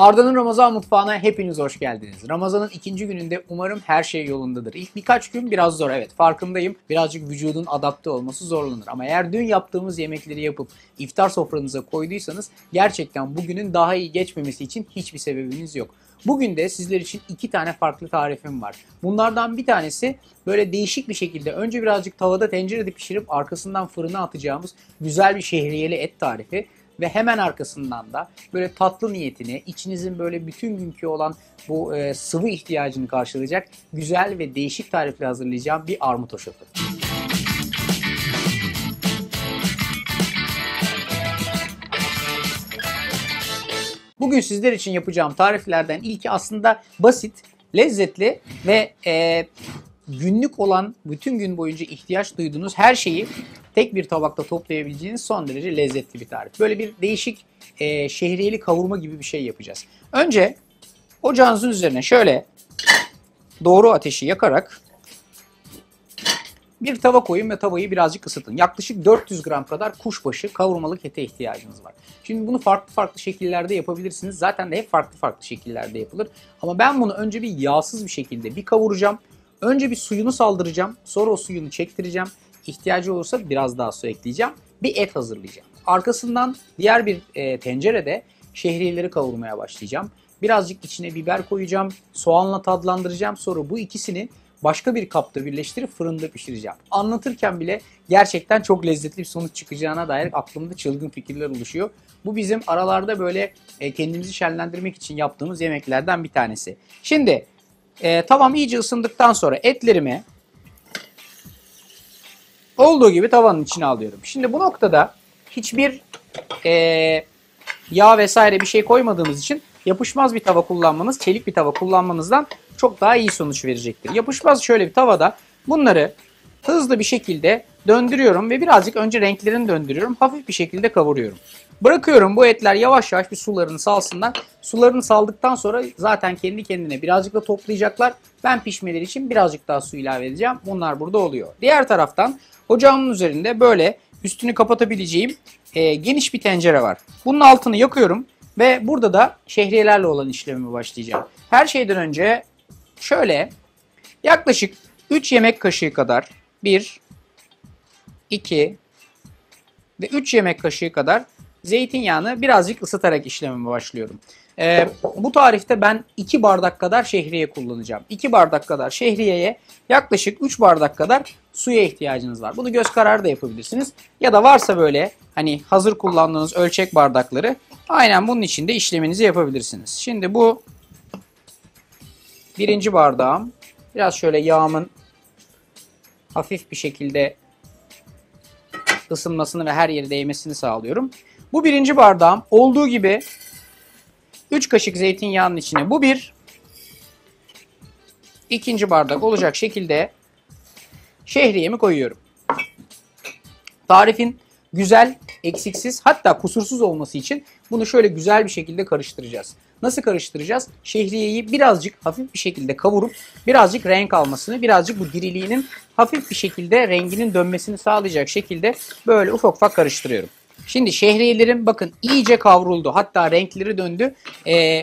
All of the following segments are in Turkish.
Arda'nın Ramazan mutfağına hepiniz hoş geldiniz. Ramazan'ın ikinci gününde umarım her şey yolundadır. İlk birkaç gün biraz zor, evet, farkındayım. Birazcık vücudun adapte olması zorlanır. Ama eğer dün yaptığımız yemekleri yapıp iftar sofranıza koyduysanız gerçekten bugünün daha iyi geçmemesi için hiçbir sebebiniz yok. Bugün de sizler için iki tane farklı tarifim var. Bunlardan bir tanesi böyle değişik bir şekilde önce birazcık tavada tencerede pişirip arkasından fırına atacağımız güzel bir şehriyeli et tarifi. Ve hemen arkasından da böyle tatlı niyetine, içinizin böyle bütün günkü olan bu sıvı ihtiyacını karşılayacak güzel ve değişik tarifle hazırlayacağım bir armut hoşafı. Bugün sizler için yapacağım tariflerden ilki aslında basit, lezzetli ve günlük olan, bütün gün boyunca ihtiyaç duyduğunuz her şeyi tek bir tabakta toplayabileceğiniz son derece lezzetli bir tarif. Böyle bir değişik şehriyeli kavurma gibi bir şey yapacağız. Önce ocağınızın üzerine şöyle doğru ateşi yakarak bir tava koyun ve tavayı birazcık ısıtın. Yaklaşık 400 gram kadar kuşbaşı kavurmalık ete ihtiyacınız var. Şimdi bunu farklı farklı şekillerde yapabilirsiniz. Zaten de hep farklı farklı şekillerde yapılır. Ama ben bunu önce bir yağsız bir şekilde bir kavuracağım. Önce bir suyunu saldıracağım. Sonra o suyunu çektireceğim. İhtiyacı olursa biraz daha su ekleyeceğim. Bir et hazırlayacağım. Arkasından diğer bir tencerede şehriyeleri kavurmaya başlayacağım. Birazcık içine biber koyacağım. Soğanla tadlandıracağım. Sonra bu ikisini başka bir kapta birleştirip fırında pişireceğim. Anlatırken bile gerçekten çok lezzetli bir sonuç çıkacağına dair aklımda çılgın fikirler oluşuyor. Bu bizim aralarda böyle kendimizi şenlendirmek için yaptığımız yemeklerden bir tanesi. Şimdi tavam iyice ısındıktan sonra etlerimi olduğu gibi tavanın içine alıyorum. Şimdi bu noktada hiçbir yağ vesaire bir şey koymadığımız için yapışmaz bir tava kullanmanız, çelik bir tava kullanmanızdan çok daha iyi sonuç verecektir. Yapışmaz şöyle bir tavada bunları hızlı bir şekilde döndürüyorum ve birazcık önce renklerini döndürüyorum. Hafif bir şekilde kavuruyorum. Bırakıyorum bu etler yavaş yavaş bir sularını salsınlar. Sularını saldıktan sonra zaten kendi kendine birazcık da toplayacaklar. Ben pişmeleri için birazcık daha su ilave edeceğim. Bunlar burada oluyor. Diğer taraftan ocağımın üzerinde böyle üstünü kapatabileceğim geniş bir tencere var. Bunun altını yakıyorum ve burada da şehriyelerle olan işlemime başlayacağım. Her şeyden önce şöyle yaklaşık 3 yemek kaşığı kadar 1, 2 ve 3 yemek kaşığı kadar zeytinyağını birazcık ısıtarak işlemime başlıyorum. Bu tarifte ben 2 bardak kadar şehriye kullanacağım. 2 bardak kadar şehriyeye yaklaşık 3 bardak kadar suya ihtiyacınız var. Bunu göz kararı da yapabilirsiniz. Ya da varsa böyle hani hazır kullandığınız ölçek bardakları aynen bunun içinde işleminizi yapabilirsiniz. Şimdi bu birinci bardağım. Biraz şöyle yağımın hafif bir şekilde ısınmasını ve her yere değmesini sağlıyorum. Bu birinci bardağım olduğu gibi 3 kaşık zeytinyağının içine bu bir. İkinci bardak olacak şekilde şehriyemi koyuyorum. Tarifin güzel, eksiksiz hatta kusursuz olması için bunu şöyle güzel bir şekilde karıştıracağız. Nasıl karıştıracağız? Şehriyeyi birazcık hafif bir şekilde kavurup birazcık renk almasını, birazcık bu diriliğinin hafif bir şekilde renginin dönmesini sağlayacak şekilde böyle ufak ufak karıştırıyorum. Şimdi şehriyelerim bakın iyice kavruldu. Hatta renkleri döndü.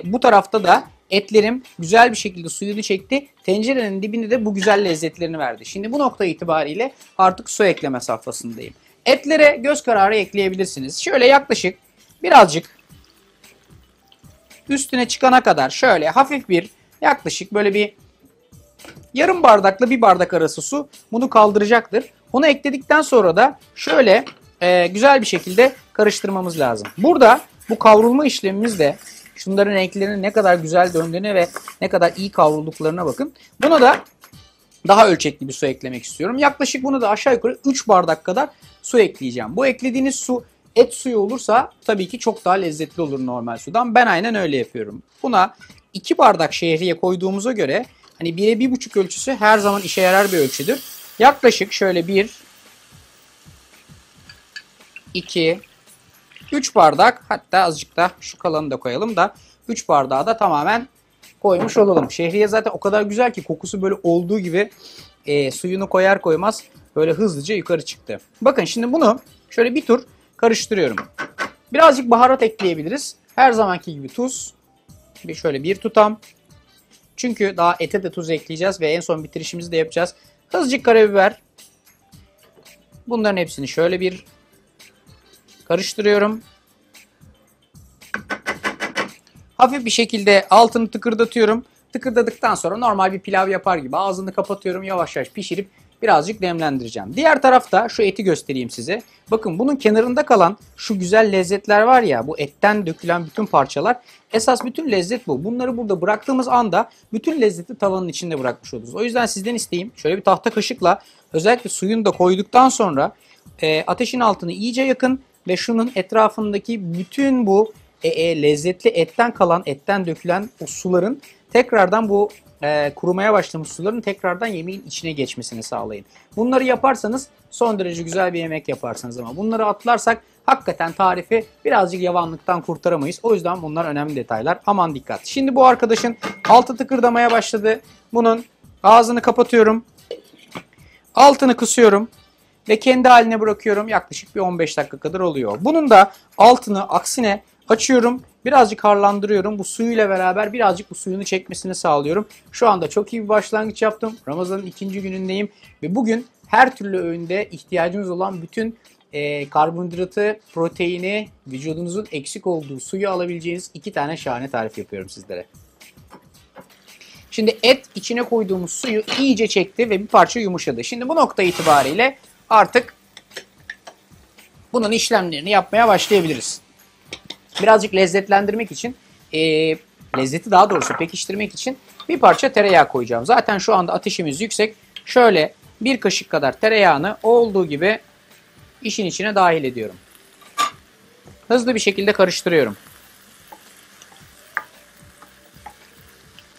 Bu tarafta da etlerim güzel bir şekilde suyunu çekti. Tencerenin dibinde de bu güzel lezzetlerini verdi. Şimdi bu nokta itibariyle artık su ekleme safhasındayım. Etlere göz kararı ekleyebilirsiniz. Şöyle yaklaşık birazcık üstüne çıkana kadar şöyle hafif bir yaklaşık böyle bir yarım bardakla bir bardak arası su bunu kaldıracaktır. Onu ekledikten sonra da şöyle güzel bir şekilde karıştırmamız lazım. Burada bu kavrulma işlemimizde şunların renklerinin ne kadar güzel döndüğüne ve ne kadar iyi kavrulduklarına bakın. Buna da daha ölçekli bir su eklemek istiyorum. Yaklaşık bunu da aşağı yukarı 3 bardak kadar su ekleyeceğim. Bu eklediğiniz su et suyu olursa tabii ki çok daha lezzetli olur normal sudan. Ben aynen öyle yapıyorum. Buna 2 bardak şehriye koyduğumuza göre hani 1'e 1,5 ölçüsü her zaman işe yarar bir ölçüdür. Yaklaşık şöyle 1, 2, 3 bardak, hatta azıcık da şu kalanı da koyalım da 3 bardağı da tamamen koymuş olalım. Şehriye zaten o kadar güzel ki kokusu böyle olduğu gibi suyunu koyar koymaz böyle hızlıca yukarı çıktı. Bakın şimdi bunu şöyle bir tur karıştırıyorum. Birazcık baharat ekleyebiliriz. Her zamanki gibi tuz, Şöyle bir tutam. Çünkü daha ete de tuz ekleyeceğiz ve en son bitirişimizi de yapacağız. Azıcık karabiber. Bunların hepsini şöyle bir karıştırıyorum. Hafif bir şekilde altını tıkırdatıyorum. Tıkırdadıktan sonra normal bir pilav yapar gibi ağzını kapatıyorum. Yavaş yavaş pişirip birazcık demlendireceğim. Diğer tarafta şu eti göstereyim size. Bakın bunun kenarında kalan şu güzel lezzetler var ya, bu etten dökülen bütün parçalar. Esas bütün lezzet bu. Bunları burada bıraktığımız anda bütün lezzeti tavanın içinde bırakmış oluruz. O yüzden sizden isteğim şöyle bir tahta kaşıkla özellikle suyunu da koyduktan sonra ateşin altını iyice yakın ve şunun etrafındaki bütün bu lezzetli etten kalan, etten dökülen o suların tekrardan bu kurumaya başlamış suların tekrardan yemeğin içine geçmesini sağlayın. Bunları yaparsanız son derece güzel bir yemek yaparsınız ama bunları atlarsak hakikaten tarifi birazcık yavanlıktan kurtaramayız. O yüzden bunlar önemli detaylar. Aman dikkat. Şimdi bu arkadaşın altı tıkırdamaya başladı. Bunun ağzını kapatıyorum. Altını kısıyorum. Ve kendi haline bırakıyorum. Yaklaşık bir 15 dakika kadar oluyor. Bunun da altını aksine açıyorum. Birazcık harlandırıyorum. Bu suyuyla beraber birazcık bu suyunu çekmesini sağlıyorum. Şu anda çok iyi bir başlangıç yaptım. Ramazan'ın 2. günündeyim. Ve bugün her türlü öğünde ihtiyacınız olan bütün karbonhidratı, proteini, vücudunuzun eksik olduğu suyu alabileceğiniz 2 tane şahane tarif yapıyorum sizlere. Şimdi et içine koyduğumuz suyu iyice çekti ve bir parça yumuşadı. Şimdi bu nokta itibariyle artık bunun işlemlerini yapmaya başlayabiliriz. Birazcık lezzetlendirmek için, lezzeti daha doğrusu pekiştirmek için bir parça tereyağı koyacağım. Zaten şu anda ateşimiz yüksek. Şöyle bir kaşık kadar tereyağını olduğu gibi işin içine dahil ediyorum. Hızlı bir şekilde karıştırıyorum.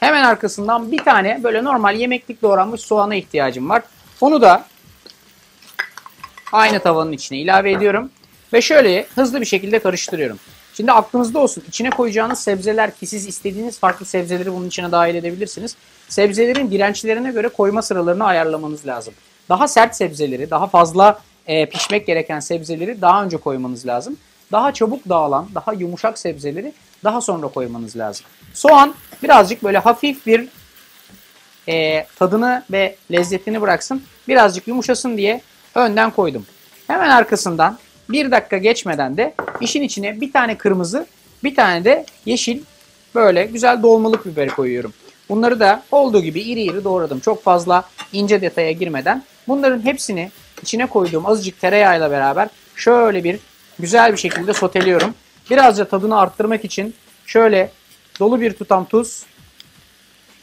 Hemen arkasından bir tane böyle normal yemeklik doğranmış soğana ihtiyacım var. Onu da aynı tavanın içine ilave ediyorum. Ve şöyle hızlı bir şekilde karıştırıyorum. Şimdi aklınızda olsun, içine koyacağınız sebzeler ki siz istediğiniz farklı sebzeleri bunun içine dahil edebilirsiniz. Sebzelerin dirençlerine göre koyma sıralarını ayarlamanız lazım. Daha sert sebzeleri, daha fazla pişmek gereken sebzeleri daha önce koymanız lazım. Daha çabuk dağılan, daha yumuşak sebzeleri daha sonra koymanız lazım. Soğan birazcık böyle hafif bir tadını ve lezzetini bıraksın. Birazcık yumuşasın diye önden koydum. Hemen arkasından 1 dakika geçmeden de işin içine bir tane kırmızı, bir tane de yeşil böyle güzel dolmalık biberi koyuyorum. Bunları da olduğu gibi iri iri doğradım. Çok fazla ince detaya girmeden. Bunların hepsini içine koyduğum azıcık tereyağıyla beraber şöyle bir güzel bir şekilde soteliyorum. Birazca tadını arttırmak için şöyle dolu bir tutam tuz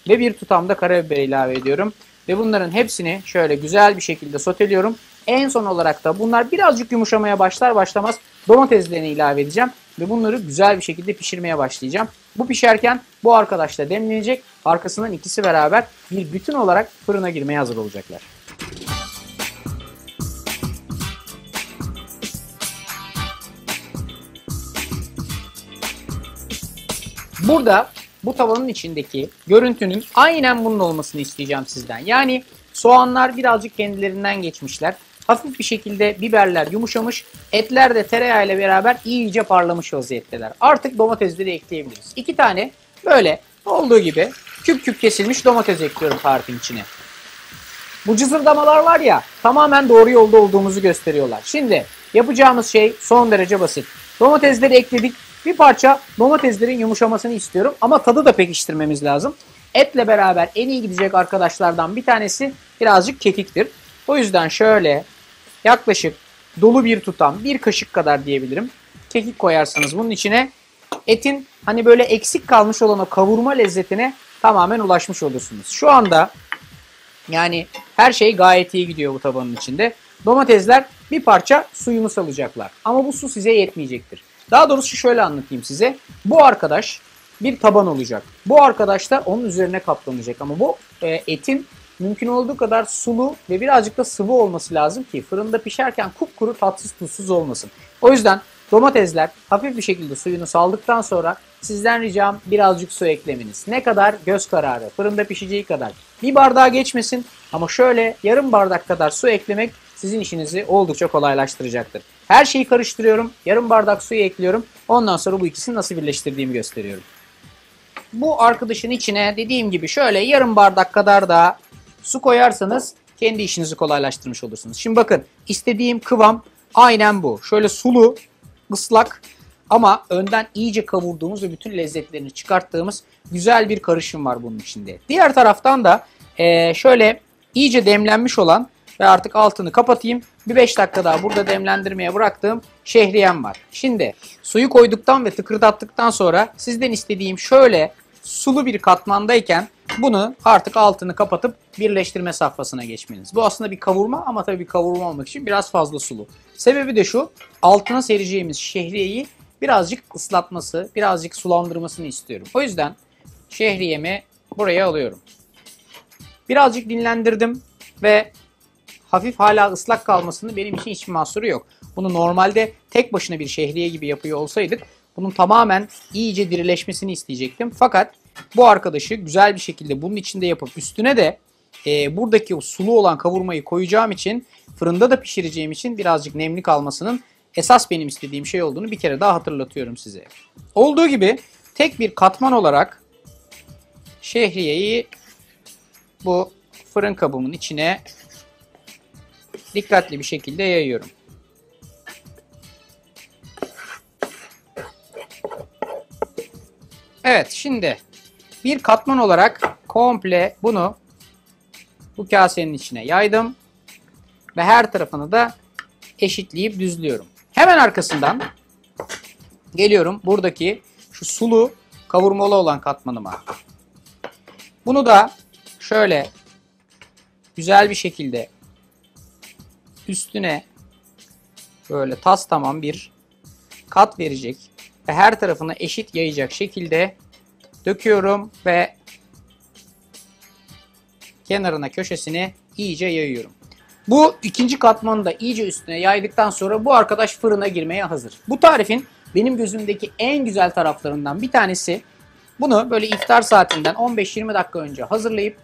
ve bir tutam da karabiber ilave ediyorum. Ve bunların hepsini şöyle güzel bir şekilde soteliyorum. En son olarak da bunlar birazcık yumuşamaya başlar başlamaz domateslerini ilave edeceğim. Ve bunları güzel bir şekilde pişirmeye başlayacağım. Bu pişerken bu arkadaş da demlenecek. Arkasından ikisi beraber bir bütün olarak fırına girmeye hazır olacaklar. Burada bu tavanın içindeki görüntünün aynen bunun olmasını isteyeceğim sizden. Yani soğanlar birazcık kendilerinden geçmişler. Hafif bir şekilde biberler yumuşamış. Etler de tereyağı ile beraber iyice parlamış vaziyetteler. Artık domatesleri ekleyebiliriz. 2 tane böyle olduğu gibi küp küp kesilmiş domates ekliyorum tarifin içine. Bu cızırdamalar var ya, tamamen doğru yolda olduğumuzu gösteriyorlar. Şimdi yapacağımız şey son derece basit. Domatesleri ekledik. Bir parça domateslerin yumuşamasını istiyorum ama tadı da pekiştirmemiz lazım. Etle beraber en iyi gidecek arkadaşlardan bir tanesi birazcık kekiktir. O yüzden şöyle yaklaşık dolu bir tutam, bir kaşık kadar diyebilirim. Kekik koyarsanız bunun içine etin hani böyle eksik kalmış olan o kavurma lezzetine tamamen ulaşmış olursunuz. Şu anda yani her şey gayet iyi gidiyor bu tabanın içinde. Domatesler bir parça suyunu salacaklar ama bu su size yetmeyecektir. Daha doğrusu şöyle anlatayım size. Bu arkadaş bir taban olacak. Bu arkadaş da onun üzerine kaplanacak. Ama bu etin mümkün olduğu kadar sulu ve birazcık da sıvı olması lazım ki fırında pişerken kupkuru tatsız tuzsuz olmasın. O yüzden domatesler hafif bir şekilde suyunu saldıktan sonra sizden ricam birazcık su eklemeniz. Ne kadar? Göz kararı. Fırında pişeceği kadar. Bir bardağa geçmesin ama şöyle yarım bardak kadar su eklemek sizin işinizi oldukça kolaylaştıracaktır. Her şeyi karıştırıyorum. Yarım bardak suyu ekliyorum. Ondan sonra bu ikisini nasıl birleştirdiğimi gösteriyorum. bu arkadaşın içine dediğim gibi şöyle yarım bardak kadar da su koyarsanız kendi işinizi kolaylaştırmış olursunuz. Şimdi bakın istediğim kıvam aynen bu. Şöyle sulu, ıslak ama önden iyice kavurduğumuz ve bütün lezzetlerini çıkarttığımız güzel bir karışım var bunun içinde. Diğer taraftan da şöyle iyice demlenmiş olan ve artık altını kapatayım. Bir 5 dakika daha burada demlendirmeye bıraktığım şehriyem var. Şimdi suyu koyduktan ve tıkırdattıktan sonra sizden istediğim şöyle sulu bir katmandayken bunu artık altını kapatıp birleştirme safhasına geçmeniz. Bu aslında bir kavurma ama tabii bir kavurma olmak için biraz fazla sulu. Sebebi de şu, altına sereceğimiz şehriyeyi birazcık ıslatması, birazcık sulandırmasını istiyorum. O yüzden şehriyemi buraya alıyorum. Birazcık dinlendirdim ve hafif hala ıslak kalmasını benim için hiçbir mahsuru yok. Bunu normalde tek başına bir şehriye gibi yapıyor olsaydık bunun tamamen iyice dirileşmesini isteyecektim. Fakat bu arkadaşı güzel bir şekilde bunun içinde yapıp üstüne de buradaki o sulu olan kavurmayı koyacağım için, fırında da pişireceğim için birazcık nemli kalmasının esas benim istediğim şey olduğunu bir kere daha hatırlatıyorum size. Olduğu gibi tek bir katman olarak şehriyeyi bu fırın kabımın içine dikkatli bir şekilde yayıyorum. Evet, şimdi bir katman olarak komple bunu bu kasenin içine yaydım ve her tarafını da eşitleyip düzlüyorum. Hemen arkasından geliyorum buradaki şu sulu kavurmalı olan katmanıma. Bunu da şöyle güzel bir şekilde üstüne böyle tas tamam bir kat verecek ve her tarafına eşit yayacak şekilde döküyorum ve kenarına köşesine iyice yayıyorum. Bu ikinci katmanı da iyice üstüne yaydıktan sonra bu arkadaş fırına girmeye hazır. Bu tarifin benim gözümdeki en güzel taraflarından bir tanesi, bunu böyle iftar saatinden 15-20 dakika önce hazırlayıp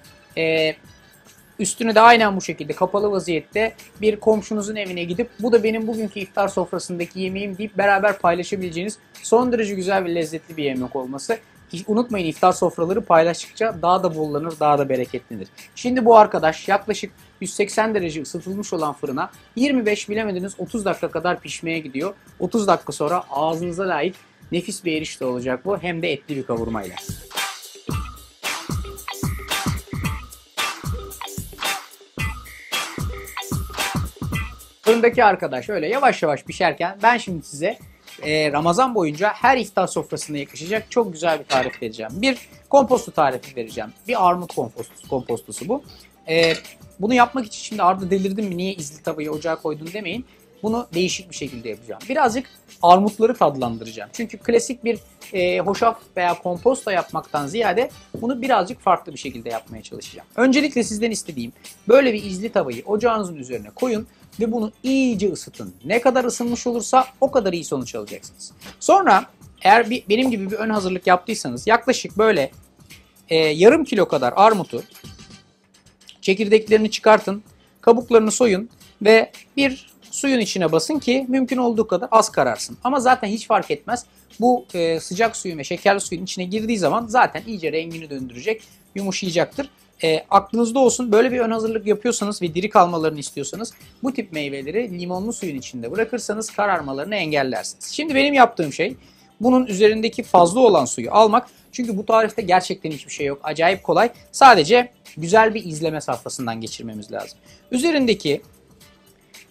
üstünü de aynen bu şekilde kapalı vaziyette bir komşunuzun evine gidip bu da benim bugünkü iftar sofrasındaki yemeğim deyip beraber paylaşabileceğiniz son derece güzel ve lezzetli bir yemek olması. Unutmayın, iftar sofraları paylaştıkça daha da bollanır, daha da bereketlenir. Şimdi bu arkadaş yaklaşık 180 derece ısıtılmış olan fırına 25 bilemediniz 30 dakika kadar pişmeye gidiyor. 30 dakika sonra ağzınıza layık nefis bir erişte olacak bu, hem de etli bir kavurmayla. Fırındaki arkadaş öyle yavaş yavaş pişerken ben şimdi size Ramazan boyunca her iftar sofrasına yakışacak çok güzel bir tarif vereceğim. Bir komposto tarifi vereceğim. Bir armut kompostosu bu. Bunu yapmak için şimdi Arda delirdin mi, niye izli tavayı ocağa koydun demeyin. Bunu değişik bir şekilde yapacağım. Birazcık armutları tadlandıracağım. Çünkü klasik bir hoşaf veya komposto yapmaktan ziyade bunu birazcık farklı bir şekilde yapmaya çalışacağım. Öncelikle sizden istediğim böyle bir izli tavayı ocağınızın üzerine koyun ve bunu iyice ısıtın. Ne kadar ısınmış olursa o kadar iyi sonuç alacaksınız. Sonra eğer benim gibi bir ön hazırlık yaptıysanız yaklaşık böyle yarım kilo kadar armutu, çekirdeklerini çıkartın, kabuklarını soyun ve bir suyun içine basın ki mümkün olduğu kadar az kararsın. Ama zaten hiç fark etmez. Bu sıcak suyun ve şekerli suyun içine girdiği zaman zaten iyice rengini döndürecek, yumuşayacaktır. Aklınızda olsun, böyle bir ön hazırlık yapıyorsanız ve diri kalmalarını istiyorsanız bu tip meyveleri limonlu suyun içinde bırakırsanız kararmalarını engellersiniz. Şimdi benim yaptığım şey bunun üzerindeki fazla olan suyu almak. Çünkü bu tarifte gerçekten hiçbir şey yok. Acayip kolay. Sadece güzel bir izleme safhasından geçirmemiz lazım. Üzerindeki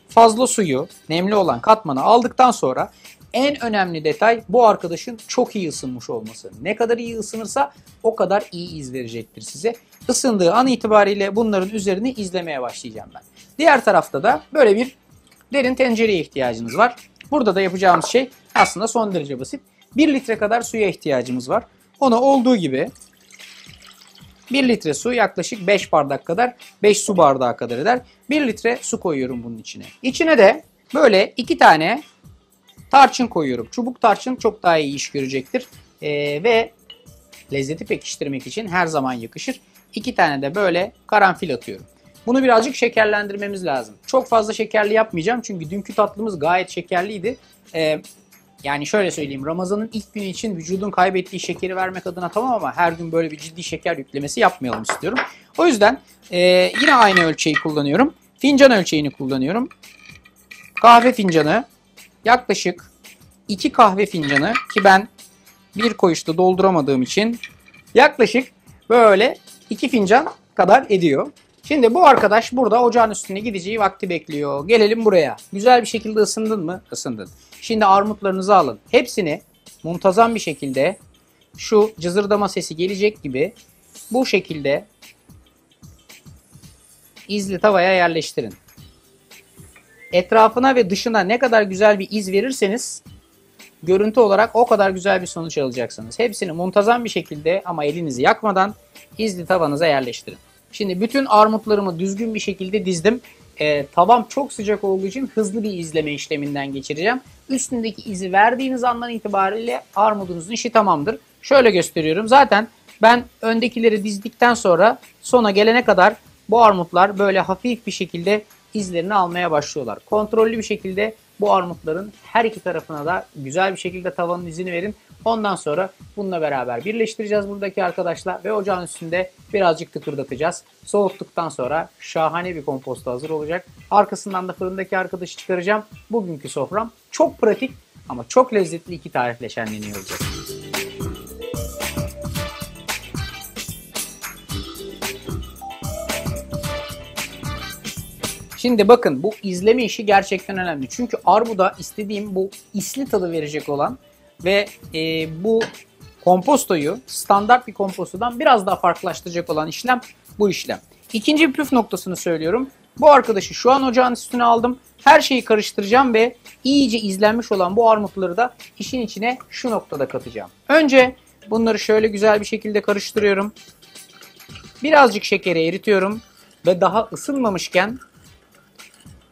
fazla suyu, nemli olan katmanı aldıktan sonra en önemli detay bu arkadaşın çok iyi ısınmış olması. Ne kadar iyi ısınırsa o kadar iyi iz verecektir size. Isındığı an itibariyle bunların üzerini izlemeye başlayacağım ben. Diğer tarafta da böyle bir derin tencereye ihtiyacınız var. Burada da yapacağımız şey aslında son derece basit. 1 litre kadar suya ihtiyacımız var. Onu olduğu gibi 1 litre su yaklaşık 5 bardak kadar, 5 su bardağı kadar eder. 1 litre su koyuyorum bunun içine. İçine de böyle 2 tane tarçın koyuyorum. Çubuk tarçın çok daha iyi iş görecektir. Ve lezzeti pekiştirmek için her zaman yakışır. 2 tane de böyle karanfil atıyorum. Bunu birazcık şekerlendirmemiz lazım. Çok fazla şekerli yapmayacağım çünkü dünkü tatlımız gayet şekerliydi. Yani şöyle söyleyeyim, Ramazan'ın ilk günü için vücudun kaybettiği şekeri vermek adına tamam ama her gün böyle bir ciddi şeker yüklemesi yapmayalım istiyorum. O yüzden yine aynı ölçeği kullanıyorum. Fincan ölçeğini kullanıyorum. Kahve fincanı yaklaşık 2 kahve fincanı, ki ben bir koyuşta dolduramadığım için yaklaşık böyle 2 fincan kadar ediyor. Şimdi bu arkadaş burada ocağın üstüne gideceği vakti bekliyor. Gelelim buraya. Güzel bir şekilde ısındın mı? Isındın. Şimdi armutlarınızı alın. Hepsini muntazam bir şekilde şu cızırdama sesi gelecek gibi bu şekilde izli tavaya yerleştirin. Etrafına ve dışına ne kadar güzel bir iz verirseniz görüntü olarak o kadar güzel bir sonuç alacaksınız. Hepsini muntazam bir şekilde ama elinizi yakmadan izli tavanıza yerleştirin. Şimdi bütün armutlarımı düzgün bir şekilde dizdim. Tavam çok sıcak olduğu için hızlı bir izleme işleminden geçireceğim. Üstündeki izi verdiğiniz andan itibariyle armudunuzun işi tamamdır. Şöyle gösteriyorum. Zaten ben öndekileri dizdikten sonra sona gelene kadar bu armutlar böyle hafif bir şekilde izlerini almaya başlıyorlar. Kontrollü bir şekilde bu armutların her iki tarafına da güzel bir şekilde tavanın izini verin. Ondan sonra bununla beraber birleştireceğiz buradaki arkadaşlar ve ocağın üstünde birazcık tıkırdatacağız. Soğuttuktan sonra şahane bir komposto hazır olacak. Arkasından da fırındaki arkadaşı çıkaracağım. Bugünkü sofram çok pratik ama çok lezzetli iki tarifle şenleniyor olacak. Şimdi bakın, bu izleme işi gerçekten önemli. Çünkü armuda istediğim bu isli tadı verecek olan ve bu kompostoyu standart bir kompostodan biraz daha farklılaştıracak olan işlem bu işlem. İkinci bir püf noktasını söylüyorum. Bu arkadaşı şu an ocağın üstüne aldım. Her şeyi karıştıracağım ve iyice izlenmiş olan bu armutları da işin içine şu noktada katacağım. Önce bunları şöyle güzel bir şekilde karıştırıyorum. Birazcık şekeri eritiyorum ve daha ısınmamışken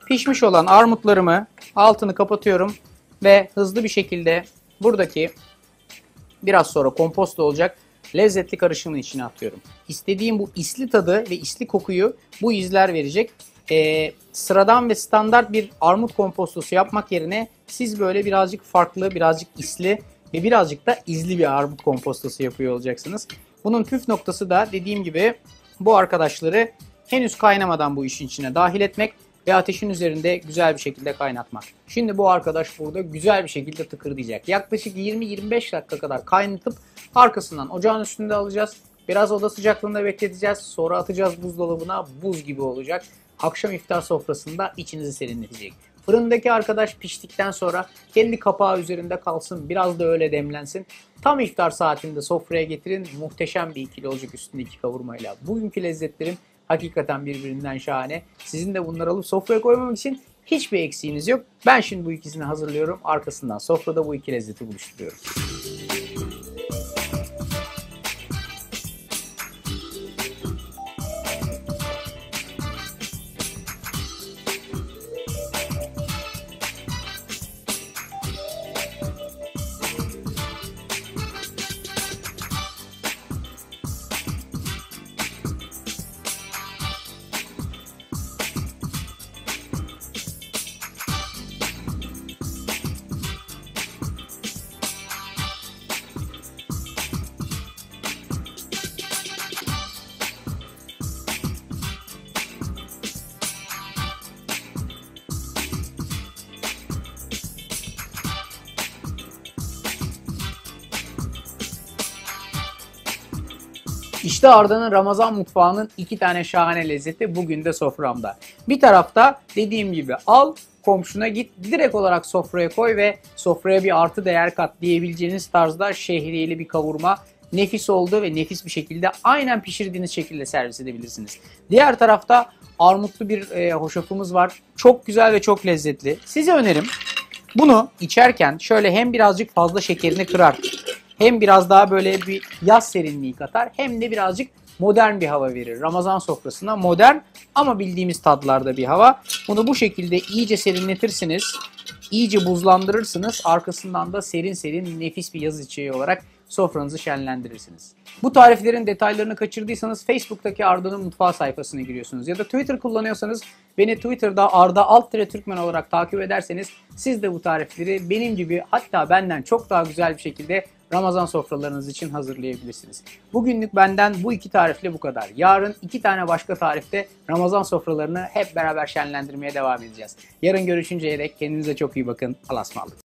pişmiş olan armutlarımı altını kapatıyorum ve hızlı bir şekilde buradaki biraz sonra komposto olacak lezzetli karışımın içine atıyorum. İstediğim bu isli tadı ve isli kokuyu bu izler verecek. Sıradan ve standart bir armut kompostosu yapmak yerine siz böyle birazcık farklı, birazcık isli ve birazcık da izli bir armut kompostosu yapıyor olacaksınız. Bunun püf noktası da dediğim gibi bu arkadaşları henüz kaynamadan bu işin içine dahil etmek ve ateşin üzerinde güzel bir şekilde kaynatmak. Şimdi bu arkadaş burada güzel bir şekilde tıkırdayacak. Yaklaşık 20-25 dakika kadar kaynatıp arkasından ocağın üstünde alacağız. Biraz oda sıcaklığında bekleteceğiz. Sonra atacağız buzdolabına, buz gibi olacak. Akşam iftar sofrasında içinizi serinletecek. Fırındaki arkadaş piştikten sonra kendi kapağı üzerinde kalsın. Biraz da öyle demlensin. Tam iftar saatinde sofraya getirin. Muhteşem bir ikili olacak üstündeki kavurmayla. Bugünkü lezzetlerim hakikaten birbirinden şahane. Sizin de bunları alıp sofraya koymamak için hiçbir eksiğiniz yok. Ben şimdi bu ikisini hazırlıyorum. Arkasından sofrada bu iki lezzeti buluşturuyorum. İşte Arda'nın Ramazan mutfağının iki tane şahane lezzeti bugün de soframda. Bir tarafta dediğim gibi al, komşuna git, direkt olarak sofraya koy ve sofraya bir artı değer kat diyebileceğiniz tarzda şehriyeli bir kavurma. Nefis oldu ve nefis bir şekilde aynen pişirdiğiniz şekilde servis edebilirsiniz. Diğer tarafta armutlu bir hoşafımız var. Çok güzel ve çok lezzetli. Size önerim, bunu içerken şöyle hem birazcık fazla şekerini kırar, hem biraz daha böyle bir yaz serinliği katar, hem de birazcık modern bir hava verir. Ramazan sofrasına modern ama bildiğimiz tadlarda bir hava. Bunu bu şekilde iyice serinletirsiniz, iyice buzlandırırsınız. Arkasından da serin serin nefis bir yaz içeceği olarak sofranızı şenlendirirsiniz. Bu tariflerin detaylarını kaçırdıysanız Facebook'taki Arda'nın Mutfağı sayfasına giriyorsunuz. Ya da Twitter kullanıyorsanız beni Twitter'da Arda_Türkmen olarak takip ederseniz siz de bu tarifleri benim gibi, hatta benden çok daha güzel bir şekilde Ramazan sofralarınız için hazırlayabilirsiniz. Bugünlük benden bu 2 tarifle bu kadar. Yarın 2 tane başka tarifte Ramazan sofralarını hep beraber şenlendirmeye devam edeceğiz. Yarın görüşünceye dek kendinize çok iyi bakın. Allah'a ısmarladık.